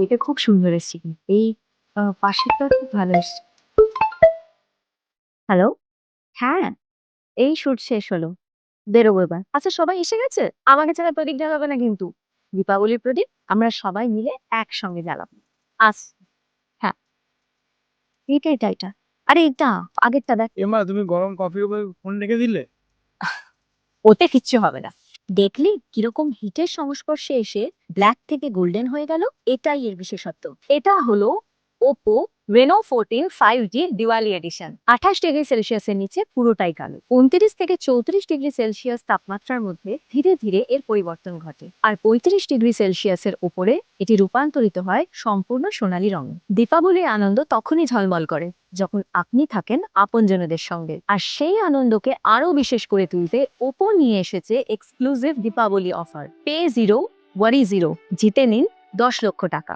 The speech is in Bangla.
এটা খুব সুন্দর এসছে কিন্তু। এই পাশেরটা খুব ভালো এসছে। হ্যালো? হ্যাঁ, এই শুট শেষ হলো। বেরোবো এবার। আচ্ছা সবাই এসে গেছে? আমাকে ছাড়া প্রদীপ জ্বালাবে না কিন্তু। দীপাবলির প্রদীপ আমরা সবাই মিলে একসঙ্গে জ্বালাবো। আস হ্যাঁ, এটা। আরে এটা আগেরটা দেখ। এমা তুমি গরম কফির উপর ফোন রেখে দিলে। ওতে কিচ্ছু হবে না। দেখলি কিরকম হিটের সংস্পর্শে এসে ব্ল্যাক থেকে গোল্ডেন হয়ে গেল? এটাই এর বিশেষত্ব। এটা হলো Oppo Reno 14 5G Diwali edition. 28 degree সেলসিয়াসের নিচে পুরোটাই কালো। 29 থেকে 34 ডিগ্রি সেলসিয়াস তাপমাত্রার মধ্যে ধীরে ধীরে এর পরিবর্তন ঘটে। আর 35 ডিগ্রি সেলসিয়াসের উপরে এটি রূপান্তরিত হয় সম্পূর্ণ সোনালী রঙে। দীপাবলির আনন্দ তখনই ঝলমল করে যখন আপনি থাকেন আপনজনদের সঙ্গে। আর সেই আনন্দকে আরো বিশেষ করে তুলতে ওপো নিয়ে এসেছে exclusive Deepavali offer. Pay zero worry zero, জিতে নিন 10 লক্ষ টাকা।